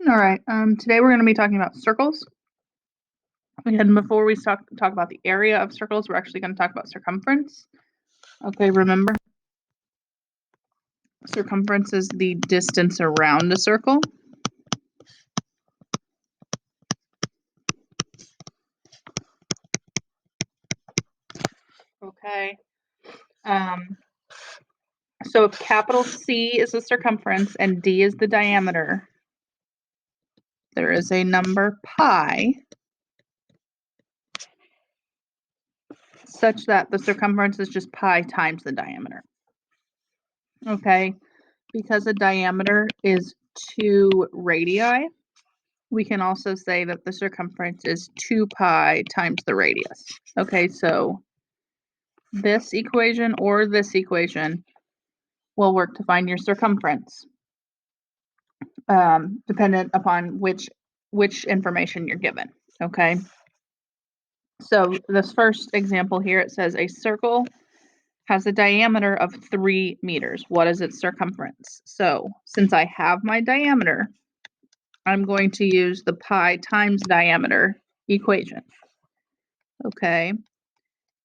All right. Today we're going to be talking about circles. And before we talk about the area of circles, we're actually going to talk about circumference. Okay, remember, circumference is the distance around a circle. Okay. So if capital C is the circumference and D is the diameter, there is a number pi such that the circumference is just pi times the diameter. Okay, because a diameter is 2 radii, we can also say that the circumference is 2 pi times the radius. Okay, so this equation or this equation will work to find your circumference, dependent upon which information you're given. Okay, so this first example here, it says a circle has a diameter of 3 meters. What is its circumference? So since I have my diameter, I'm going to use the pi times diameter equation. Okay,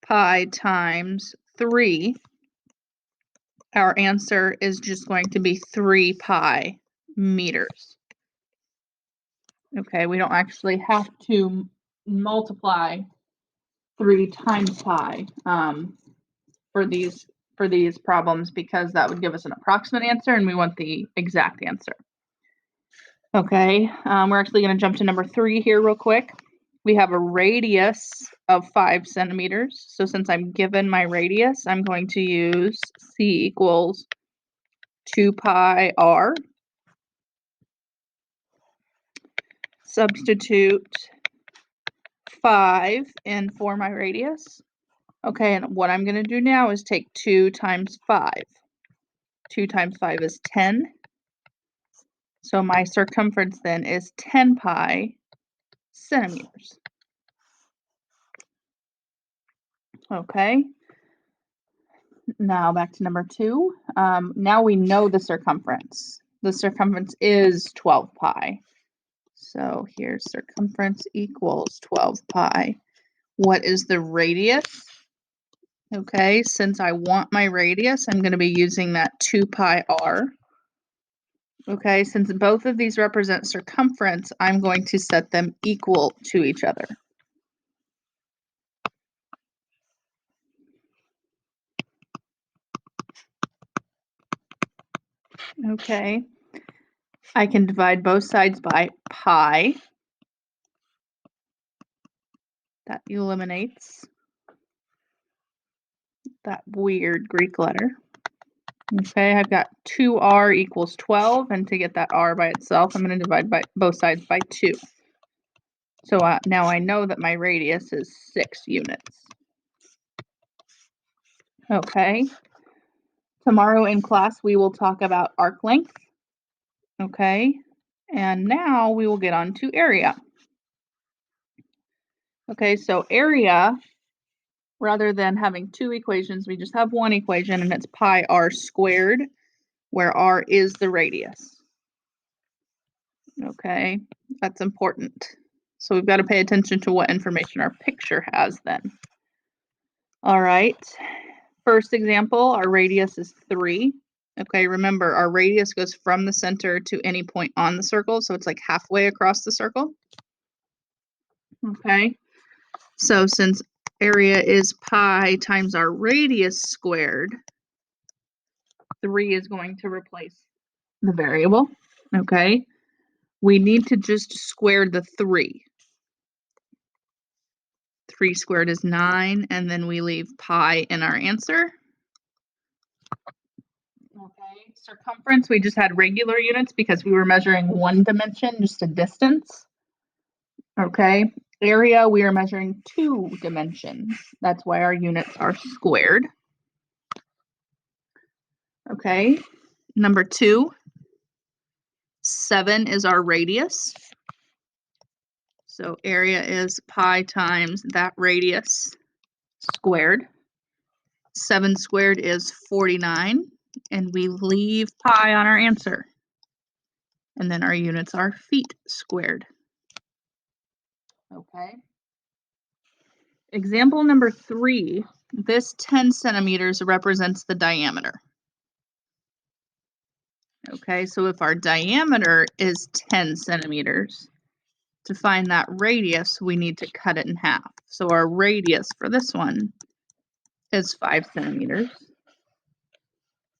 pi times 3, our answer is just going to be 3 pi meters. Okay, we don't actually have to multiply 3 times pi for these problems, because that would give us an approximate answer and we want the exact answer. Okay, we're actually going to jump to number 3 here real quick. We have a radius of 5 centimeters. So since I'm given my radius, I'm going to use C equals 2 pi r. Substitute 5 in for my radius. Okay, and what I'm going to do now is take 2 times 5. 2 times 5 is 10. So my circumference then is 10 pi centimeters. Okay. Now back to number 2. Now we know the circumference. The circumference is 12 pi. So here's circumference equals 12 pi. What is the radius? Okay, since I want my radius, I'm going to be using that 2 pi r. Okay, since both of these represent circumference, I'm going to set them equal to each other. Okay, I can divide both sides by pi. That eliminates that weird Greek letter. Okay, I've got 2r equals 12, and to get that r by itself, I'm going to divide by both sides by 2. So now I know that my radius is 6 units. Okay, tomorrow in class we will talk about arc length. Okay, and now we will get on to area. Okay, so area, rather than having 2 equations, we just have 1 equation, and it's pi r squared, where r is the radius. Okay, that's important. So we've got to pay attention to what information our picture has then. All right, first example, our radius is 3. Okay, remember our radius goes from the center to any point on the circle, so it's like halfway across the circle. Okay, so since area is pi times our radius squared, 3 is going to replace the variable. Okay, we need to just square the 3. 3 squared is 9, and then we leave pi in our answer. Okay, circumference, we just had regular units because we were measuring 1 dimension, just a distance. Okay, area, we are measuring 2 dimensions. That's why our units are squared. Okay, number 2, 7 is our radius. So area is pi times that radius squared. 7 squared is 49, and we leave pi on our answer. And then our units are feet squared. Okay. Example number 3, this 10 centimeters represents the diameter. Okay, so if our diameter is 10 centimeters, to find that radius, we need to cut it in half. So our radius for this one is 5 centimeters.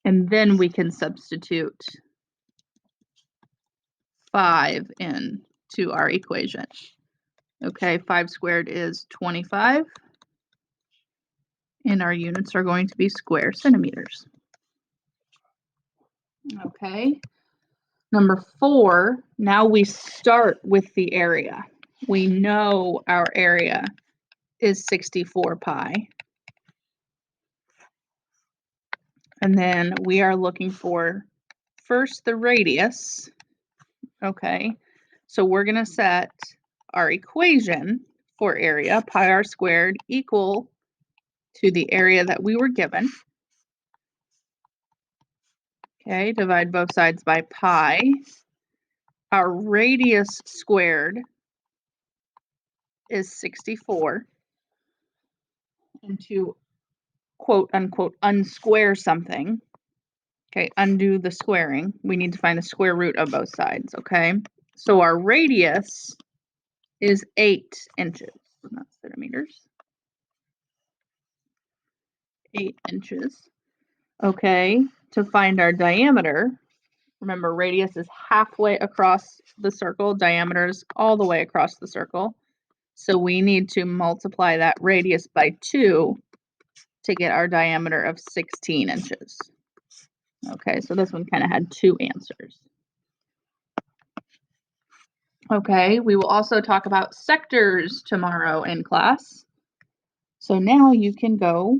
And then we can substitute 5 into our equation. Okay, 5 squared is 25. And our units are going to be square centimeters. Okay. Number 4, now we start with the area. We know our area is 64 pi. And then we are looking for first the radius. Okay, so we're going to set our equation for area, pi r squared, equal to the area that we were given. Okay, divide both sides by pi. Our radius squared is 64. And to quote unquote unsquare something, okay, undo the squaring, we need to find the square root of both sides, okay? So our radius is 8 inches, not centimeters. 8 inches. Okay, to find our diameter, remember radius is halfway across the circle, diameter is all the way across the circle. So we need to multiply that radius by 2 to get our diameter of 16 inches. Okay, so this one kind of had 2 answers. Okay, we will also talk about sectors tomorrow in class. So now you can go